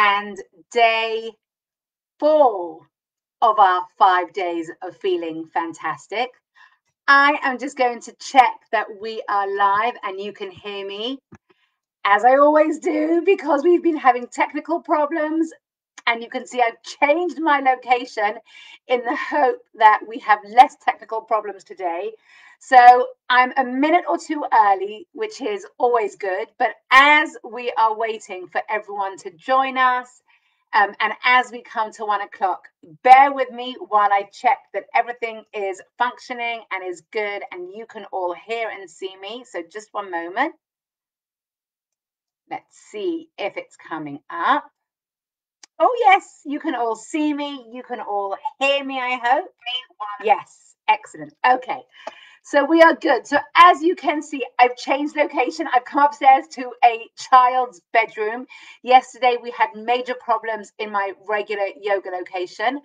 and day 4 of our 5 days of feeling fantastic. I am just going to check that we are live and you can hear me, as I always do, because we've been having technical problems. And you can see I've changed my location in the hope that we have less technical problems today. So I'm a minute or two early, which is always good. But as we are waiting for everyone to join us, and as we come to 1 o'clock, bear with me while I check that everything is functioning and is good and you can all hear and see me. So just one moment. Let's see if it's coming up. Oh, yes, you can all see me. You can all hear me, I hope. Yes, excellent. Okay, so we are good. So as you can see, I've changed location. I've come upstairs to a child's bedroom. Yesterday, we had major problems in my regular yoga location.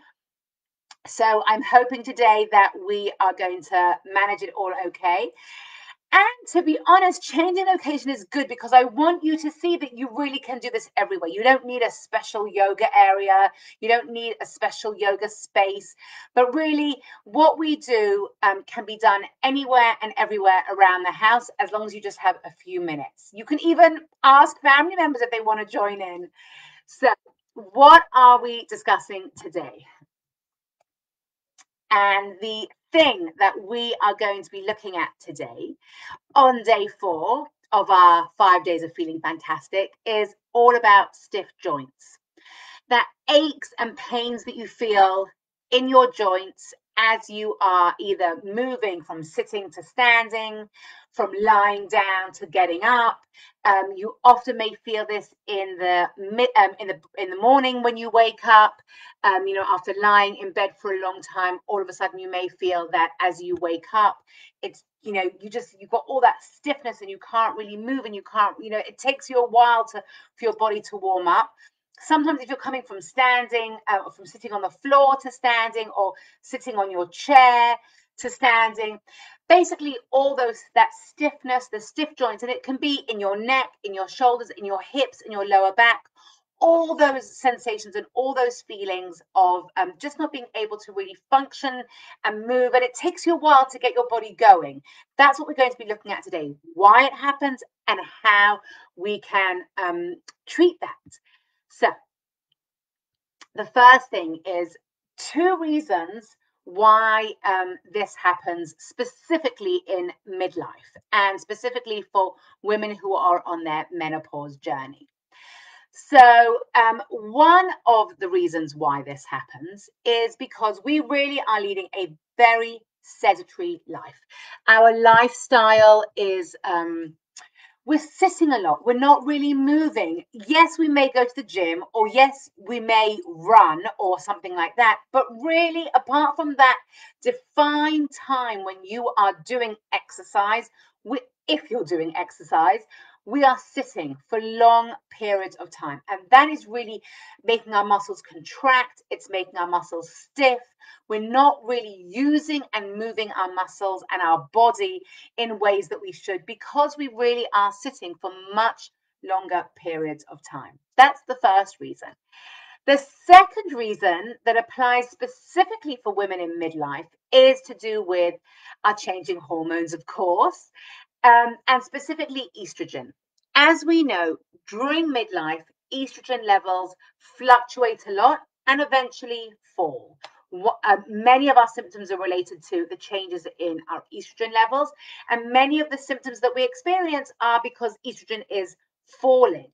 So I'm hoping today that we are going to manage it all okay. And to be honest, changing location is good because I want you to see that you really can do this everywhere. You don't need a special yoga area. You don't need a special yoga space. But really, what we do can be done anywhere and everywhere around the house, as long as you just have a few minutes. You can even ask family members if they want to join in. So what are we discussing today? And the thing that we are going to be looking at today on day 4 of our 5 days of feeling fantastic is all about stiff joints. That aches and pains that you feel in your joints as you are either moving from sitting to standing, from lying down to getting up. You often may feel this in the morning when you wake up. After lying in bed for a long time, all of a sudden you may feel that as you wake up, it's you've got all that stiffness and you can't really move and you can't. It takes you a while for your body to warm up. Sometimes if you're coming from standing, from sitting on the floor to standing, or sitting on your chair to standing, basically all that stiffness, the stiff joints, and it can be in your neck, in your shoulders, in your hips, in your lower back, all those sensations and all those feelings of just not being able to really function and move. And it takes you a while to get your body going. That's what we're going to be looking at today, why it happens and how we can treat that. So the first thing is 2 reasons why this happens specifically in midlife and specifically for women who are on their menopause journey. So one of the reasons why this happens is because we really are leading a very sedentary life. Our lifestyle is we're sitting a lot. We're not really moving. Yes, we may go to the gym, or yes, we may run or something like that. But really, apart from that defined time when you are doing exercise, if you're doing exercise, we are sitting for long periods of time. And that is really making our muscles contract. It's making our muscles stiff. We're not really using and moving our muscles and our body in ways that we should, because we really are sitting for much longer periods of time. That's the first reason. The second reason that applies specifically for women in midlife is to do with our changing hormones, of course, and specifically estrogen. As we know, during midlife, estrogen levels fluctuate a lot and eventually fall. Many of our symptoms are related to the changes in our estrogen levels, and many of the symptoms that we experience are because estrogen is falling.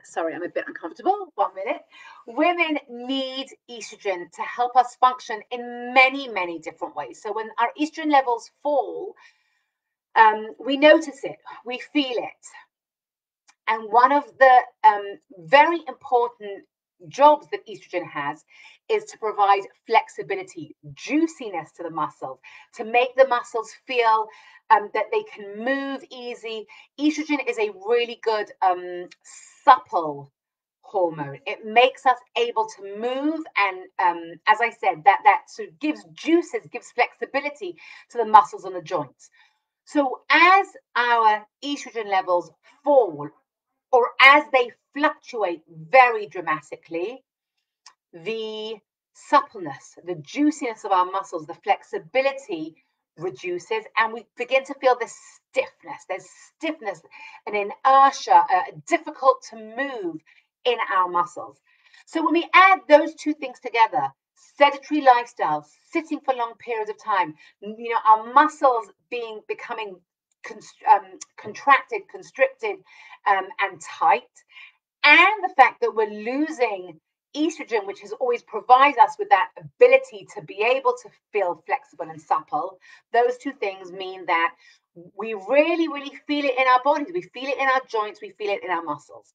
Sorry, I'm a bit uncomfortable. 1 minute. Women need estrogen to help us function in many, many different ways. So when our estrogen levels fall, we notice it, we feel it. And one of the very important jobs that estrogen has is to provide flexibility, juiciness to the muscles, to make the muscles feel that they can move easy. Estrogen is a really good supple hormone. It makes us able to move, and as I said, that sort of gives juices, gives flexibility to the muscles and the joints. So as our estrogen levels fall, or as they fluctuate very dramatically, the suppleness, the juiciness of our muscles, the flexibility reduces, and we begin to feel this stiffness. There's stiffness, an inertia, difficult to move in our muscles. So when we add those two things together, sedentary lifestyle, sitting for long periods of time, our muscles becoming contracted, constricted, and tight, and the fact that we're losing estrogen, which has always provided us with that ability to be able to feel flexible and supple, those two things mean that we really, really feel it in our bodies. We feel it in our joints. We feel it in our muscles.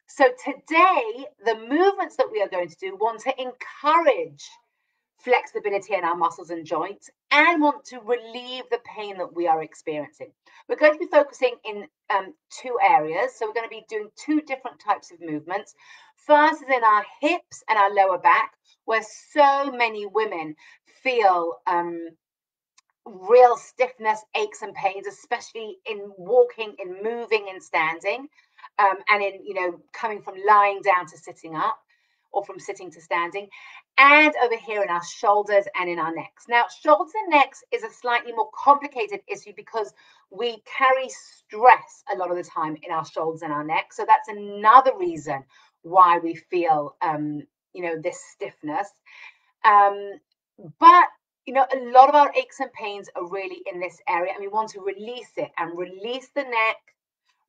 So today, the movements that we are going to do want to encourage flexibility in our muscles and joints and want to relieve the pain that we are experiencing. We're going to be focusing in two areas. So we're going to be doing two different types of movements. First is in our hips and our lower back, where so many women feel real stiffness, aches and pains, especially in walking, in moving and standing, and in, coming from lying down to sitting up, or from sitting to standing, and over here in our shoulders and in our necks. Now, shoulders and necks is a slightly more complicated issue because we carry stress a lot of the time in our shoulders and our necks. So that's another reason why we feel, this stiffness. But a lot of our aches and pains are really in this area, and we want to release it and release the neck,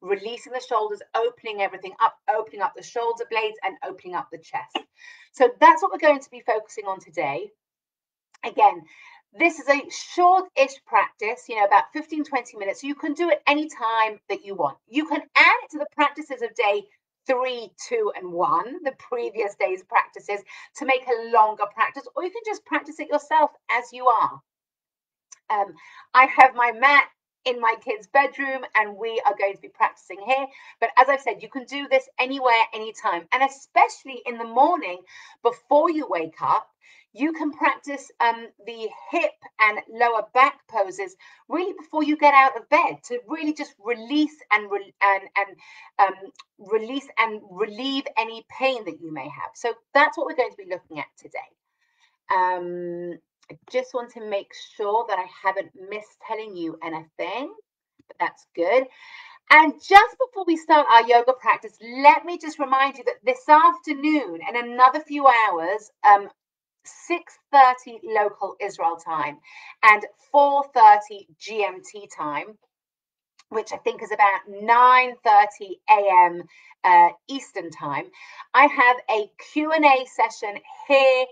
releasing the shoulders, opening everything up, opening up the shoulder blades and opening up the chest. So that's what we're going to be focusing on today. Again, this is a short-ish practice, about 15-20 minutes. So you can do it anytime that you want. You can add it to the practices of day 3, 2, and 1, the previous day's practices, to make a longer practice, or you can just practice it yourself as you are. I have my mat in my kids' bedroom and we are going to be practicing here. But as I've said, you can do this anywhere, anytime, and especially in the morning before you wake up. You can practice the hip and lower back poses really before you get out of bed, to really just release and release and relieve any pain that you may have. So that's what we're going to be looking at today. I just want to make sure that I haven't missed telling you anything, but that's good. And just before we start our yoga practice, let me just remind you that this afternoon, in another few hours, 6:30 local Israel time and 4:30 GMT time, which I think is about 9:30 a.m. Eastern time, I have a Q&A session here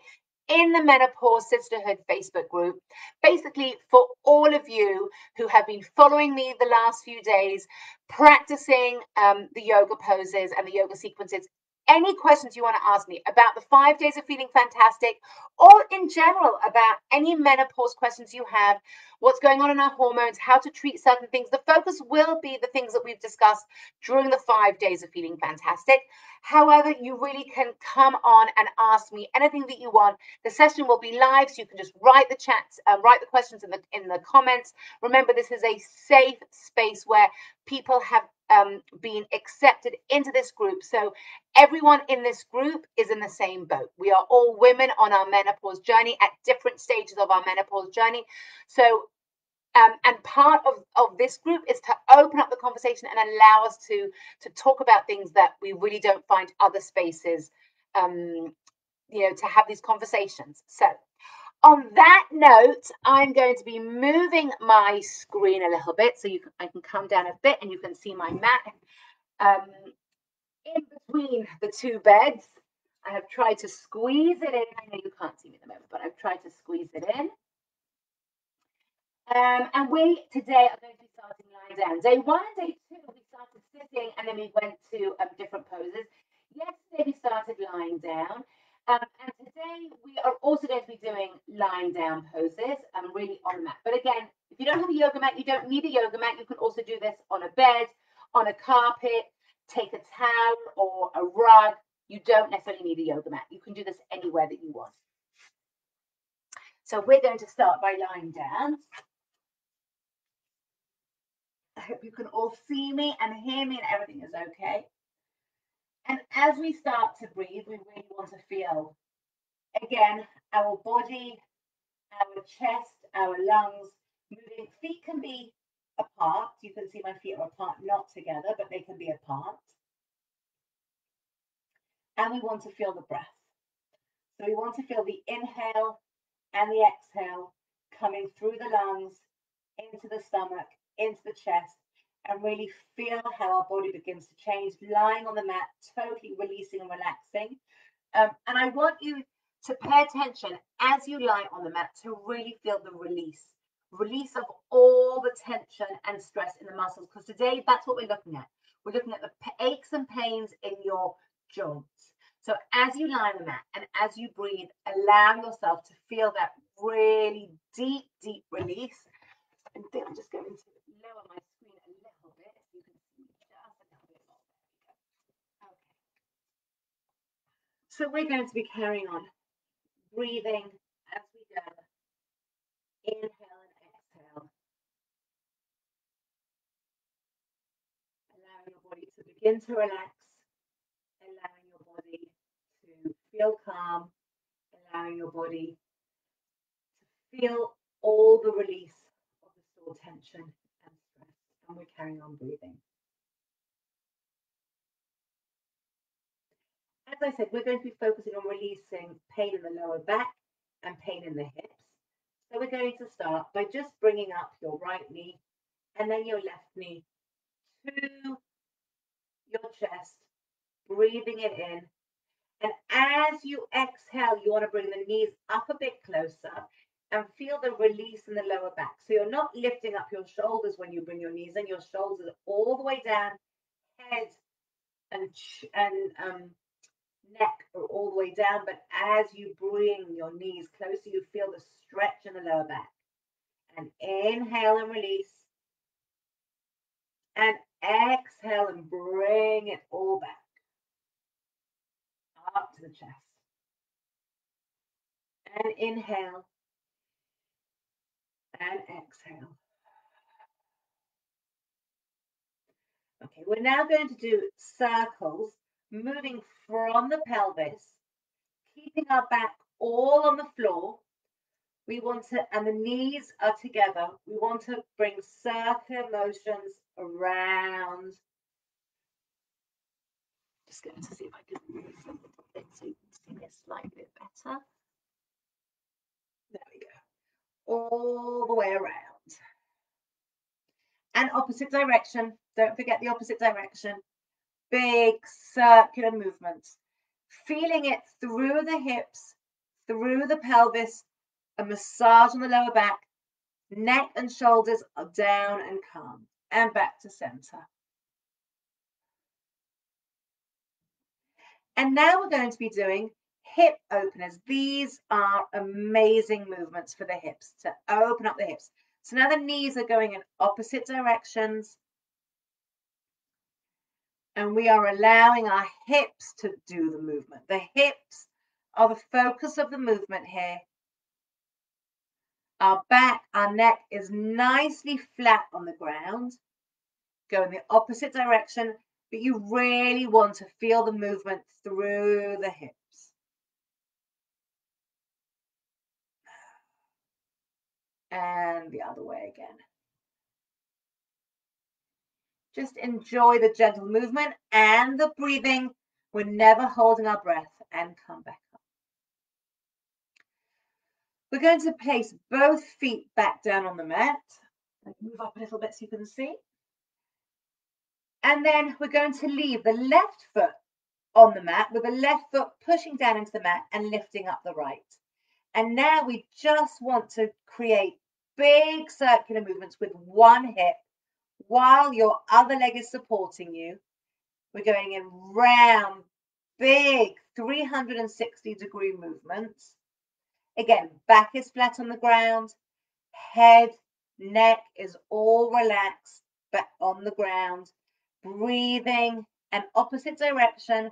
in the Menopause Sisterhood Facebook group, basically for all of you who have been following me the last few days, practicing the yoga poses and the yoga sequences. Any questions you want to ask me about the 5 days of feeling fantastic, or in general about any menopause questions you have, what's going on in our hormones, how to treat certain things, the focus will be the things that we've discussed during the 5 days of feeling fantastic. However, you really can come on and ask me anything that you want. The session will be live, so you can just write the chats, write the questions in the comments. Remember, this is a safe space where people have been accepted into this group. So everyone in this group is in the same boat. We are all women on our menopause journey at different stages of our menopause journey. So and part of this group is to open up the conversation and allow us to talk about things that we really don't find other spaces, to have these conversations. So on that note, I'm going to be moving my screen a little bit so I can come down a bit and you can see my mat in between the two beds. I have tried to squeeze it in. I know you can't see me at the moment, but I've tried to squeeze it in. And we today are going to be starting lying down. Day 1 and day 2, we started sitting and then we went to different poses. Yesterday we started lying down. And today we are also going to be doing lying down poses, really on the mat. But again, if you don't have a yoga mat, you don't need a yoga mat. You can also do this on a bed, on a carpet, take a towel or a rug. You don't necessarily need a yoga mat. You can do this anywhere that you want. So we're going to start by lying down. I hope you can all see me and hear me and everything is okay. as we start to breathe, we really want to feel, again, our body, our chest, our lungs moving. Feet can be apart. You can see my feet are apart, not together, but they can be apart. And we want to feel the breath. So we want to feel the inhale and the exhale coming through the lungs, into the stomach, into the chest, and really feel how our body begins to change, lying on the mat, totally releasing and relaxing. And I want you to pay attention as you lie on the mat to really feel the release of all the tension and stress in the muscles. Because today, that's what we're looking at. We're looking at the aches and pains in your joints. So as you lie on the mat and as you breathe, allow yourself to feel that really deep, deep release. And then I'm just going to lower my screen a little bit so you can see just a little bit more. There we go. Okay. So we're going to be carrying on breathing as we go. Inhale and exhale. Allowing your body to begin to relax. Allowing your body to feel calm. Allowing your body to feel all the release of the stored tension and stress. And we're carrying on breathing. As I said, we're going to be focusing on releasing pain in the lower back and pain in the hips. So we're going to start by just bringing up your right knee and then your left knee to your chest, breathing it in. And as you exhale, you want to bring the knees up a bit closer and feel the release in the lower back. So you're not lifting up your shoulders when you bring your knees in. Your shoulders are all the way down, head and neck are all the way down. But as you bring your knees closer, you feel the stretch in the lower back. And inhale and release. And exhale and bring it all back up to the chest. And inhale and exhale. Okay, we're now going to do circles, moving from the pelvis, keeping our back all on the floor. We want to, and the knees are together. We want to bring circular motions around. Just going to see if I can move a little bit so you can see me a slightly bit better. There we go. All the way around. And opposite direction. Don't forget the opposite direction. Big circular movements. Feeling it through the hips, through the pelvis, a massage on the lower back, neck and shoulders are down and calm. And back to center. And now we're going to be doing hip openers. These are amazing movements for the hips, to open up the hips. So now the knees are going in opposite directions. And we are allowing our hips to do the movement. The hips are the focus of the movement here. Our back, our neck is nicely flat on the ground. Go in the opposite direction, but you really want to feel the movement through the hips. And the other way again. Just enjoy the gentle movement and the breathing. We're never holding our breath, and come back up. We're going to place both feet back down on the mat. Move up a little bit so you can see. And then we're going to leave the left foot on the mat with the left foot pushing down into the mat and lifting up the right. And now we just want to create big circular movements with one hip while your other leg is supporting you. We're going in round, big 360-degree movements. Again, back is flat on the ground, head, neck is all relaxed, but on the ground. Breathing an opposite direction,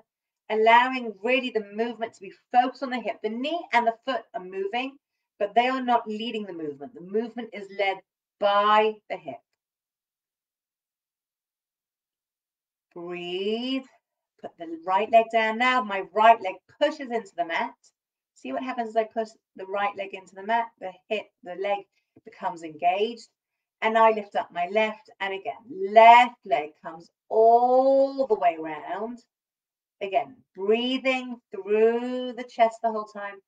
allowing really the movement to be focused on the hip. The knee and the foot are moving, but they are not leading the movement. The movement is led by the hip. Breathe, Put the right leg down now. My right leg pushes into the mat. See what happens as I push the right leg into the mat? The leg becomes engaged. And I lift up my left. And again, left leg comes all the way around. Again, breathing through the chest the whole time.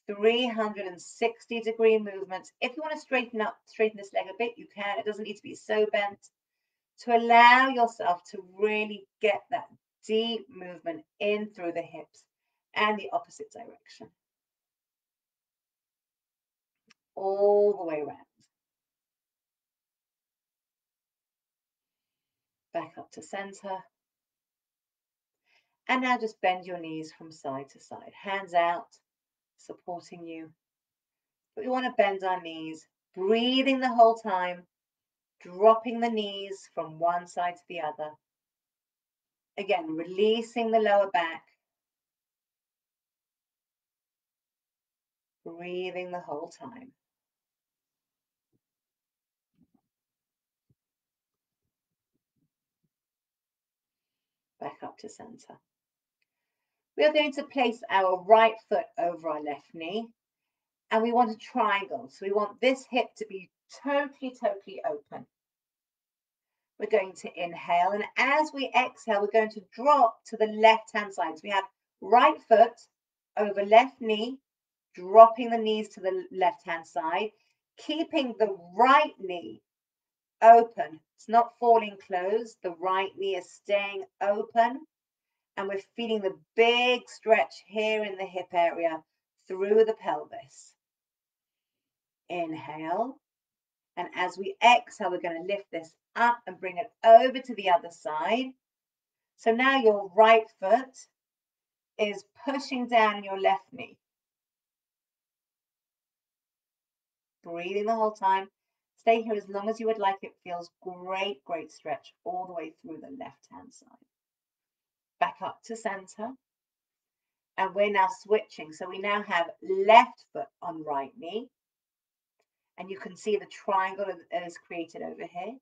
360-degree movements. If you want to straighten this leg a bit, you can. It doesn't need to be so bent. To allow yourself to really get that deep movement in through the hips and the opposite direction. All the way around. Back up to center. And now just bend your knees from side to side. Hands out, supporting you. But we want to bend our knees, breathing the whole time, dropping the knees from one side to the other. Again, releasing the lower back. Breathing the whole time. Back up to center. We are going to place our right foot over our left knee, and we want a triangle. So we want this hip to be totally open. We're going to inhale, and as we exhale, we're going to drop to the left-hand side. So we have right foot over left knee, dropping the knees to the left-hand side, keeping the right knee open. It's not falling closed. The right knee is staying open. And we're feeling the big stretch here in the hip area through the pelvis. Inhale. And as we exhale, we're going to lift this up and bring it over to the other side. So now your right foot is pushing down your left knee. Breathing the whole time. Stay here as long as you would like. It feels great, great stretch all the way through the left-hand side. Back up to center. And we're now switching. So we now have left foot on right knee. And you can see the triangle that is created over here.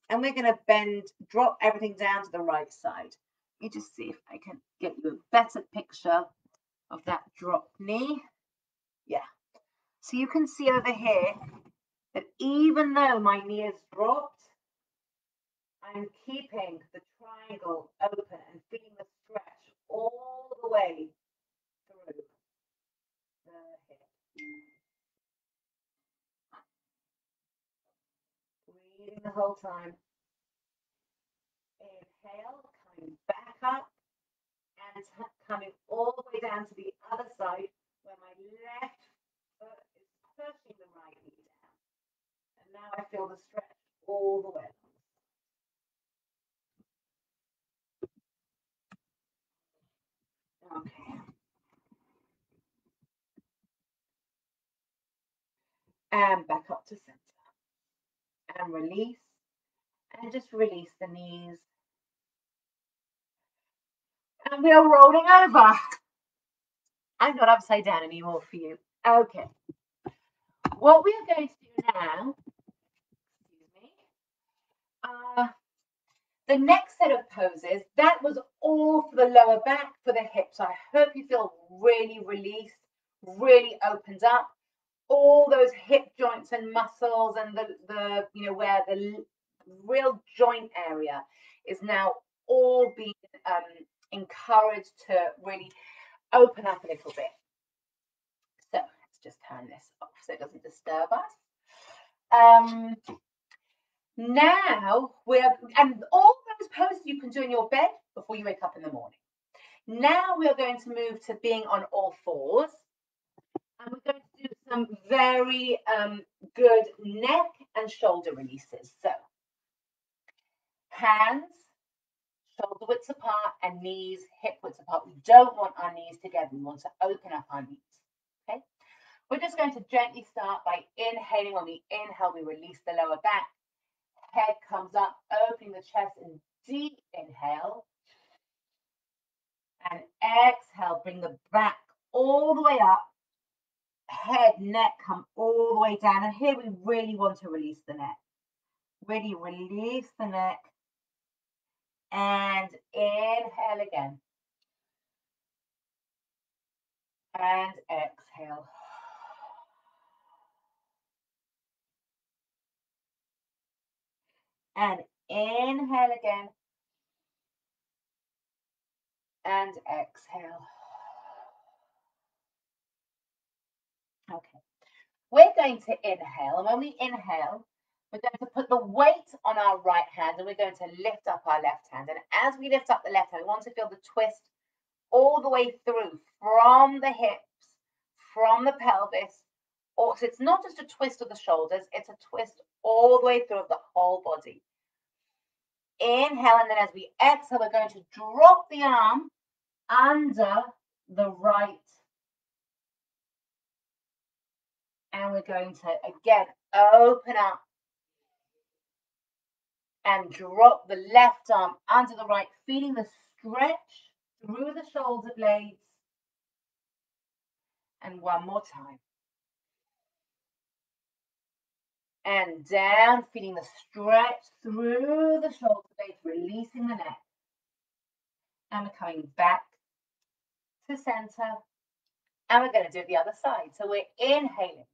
And we're going to drop everything down to the right side. Let me just see if I can get you a better picture of that drop knee. Yeah. So you can see over here that even though my knee is dropped, I'm keeping the triangle open and feeling the stretch all the way through the hip. Breathing the whole time. Inhale, coming back up and coming all the way down to the other side where my left foot is pushing the right knee down. And now I feel the stretch all the way. Okay. And back up to center. And release. And just release the knees. And we are rolling over. I'm not upside down anymore for you. Okay. What we are going to do now, excuse me, the next set of poses, that was all for the lower back, for the hips. I hope you feel really released, really opened up. All those hip joints and muscles and the where the real joint area is now all being encouraged to really open up a little bit. So let's just turn this off so it doesn't disturb us. Now and all those poses you can do in your bed before you wake up in the morning. Now we are going to move to being on all fours. And we're going to do some very good neck and shoulder releases. So hands shoulder widths apart and knees hip widths apart. We don't want our knees together. We want to open up our knees. Okay. We're just going to gently start by inhaling. When we inhale, we release the lower back. Head comes up, opening the chest in deep inhale. And exhale, bring the back all the way up. Head, neck come all the way down. And here we really want to release the neck. Really release the neck. And inhale again. And exhale. And inhale again. And exhale. Okay. We're going to inhale. And when we inhale, we're going to put the weight on our right hand and we're going to lift up our left hand. And as we lift up the left hand, we want to feel the twist all the way through from the hips, from the pelvis. So it's not just a twist of the shoulders, it's a twist all the way through the whole body. Inhale, and then as we exhale, we're going to drop the arm under the right. And we're going to, again, open up and drop the left arm under the right, feeling the stretch through the shoulder blades. And one more time. And down, feeling the stretch through the shoulder blades, releasing the neck. And we're coming back to center. And we're going to do it the other side. So we're inhaling.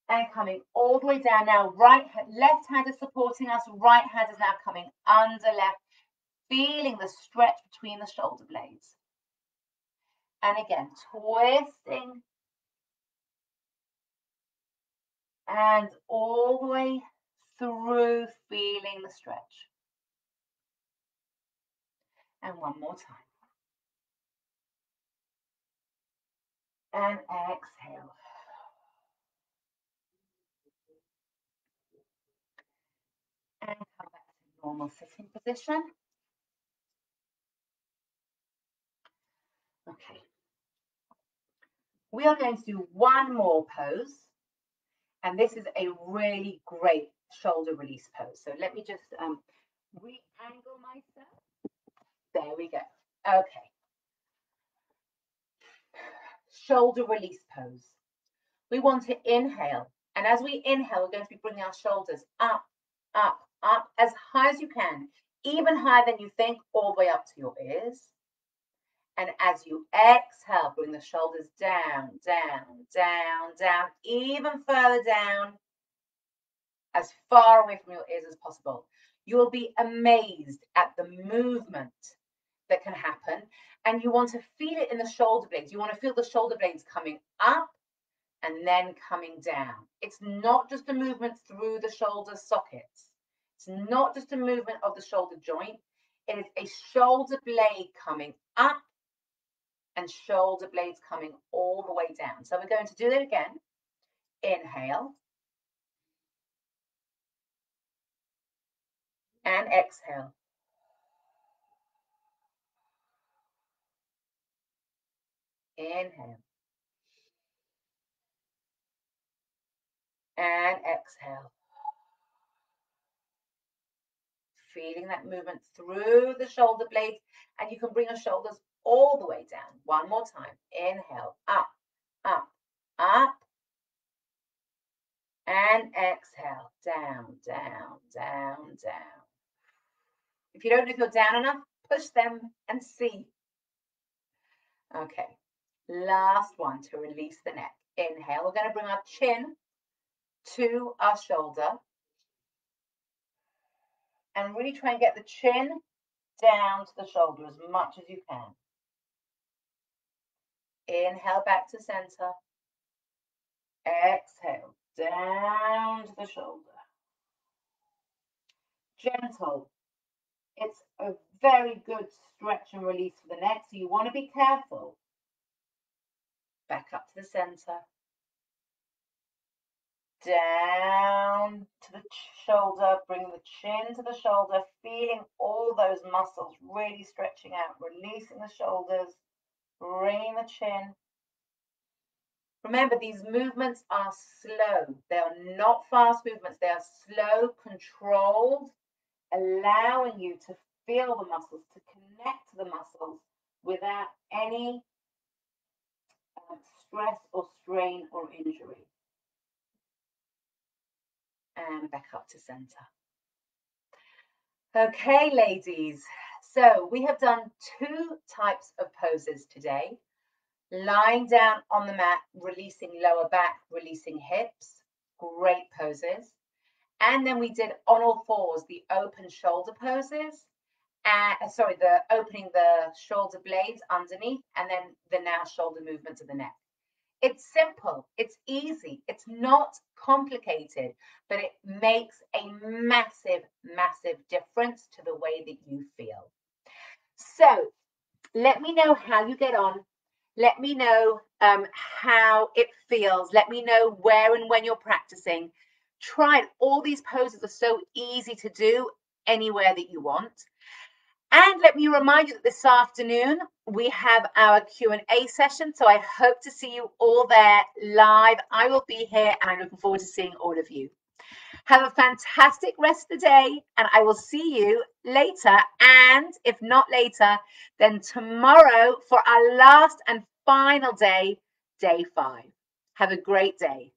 And coming all the way down. Now, left hand is supporting us. Right hand is now coming under left. Feeling the stretch between the shoulder blades. And again, twisting. And all the way through, feeling the stretch. And one more time. And exhale. And come back to normal sitting position. Okay. We are going to do one more pose. And this is a really great shoulder release pose. So let me just re-angle myself. There we go. Okay. Shoulder release pose. We want to inhale. And as we inhale, we're going to be bringing our shoulders up, up, up, as high as you can, even higher than you think, all the way up to your ears. And as you exhale, bring the shoulders down, down, down, down, even further down, as far away from your ears as possible. You will be amazed at the movement that can happen. And you want to feel it in the shoulder blades. You want to feel the shoulder blades coming up and then coming down. It's not just a movement through the shoulder sockets. It's not just a movement of the shoulder joint. It is a shoulder blade coming up and shoulder blades coming all the way down. So we're going to do that again. Inhale. And exhale. Inhale. And exhale. Feeling that movement through the shoulder blades, and you can bring your shoulders all the way down. One more time. Inhale, up, up, up. And exhale, down, down, down, down. If you don't know if you're down enough, push them and see. Okay, last one to release the neck. Inhale, we're going to bring our chin to our shoulder. And really try and get the chin down to the shoulder as much as you can. Inhale back to center. Exhale down to the shoulder. Gentle. It's a very good stretch and release for the neck, so you want to be careful. Back up to the center. Down to the shoulder, bring the chin to the shoulder, feeling all those muscles really stretching out, releasing the shoulders, bringing the chin. Remember, these movements are slow. They are not fast movements. They are slow, controlled, allowing you to feel the muscles, to connect to the muscles without any stress or strain or injury. And back up to center. Okay, ladies. So we have done two types of poses today. Lying down on the mat, releasing lower back, releasing hips. Great poses. And then we did on all fours, the open shoulder poses. Sorry, the opening the shoulder blades underneath, and then the now shoulder movement to the neck. It's simple, it's easy, it's not complicated, but it makes a massive, massive difference to the way that you feel. So let me know how you get on. Let me know how it feels. Let me know where and when you're practicing. Try it. All these poses are so easy to do anywhere that you want. And let me remind you that this afternoon we have our Q&A session. So I hope to see you all there live. I will be here and I'm looking forward to seeing all of you. Have a fantastic rest of the day and I will see you later. And if not later, then tomorrow for our last and final day, day 5. Have a great day.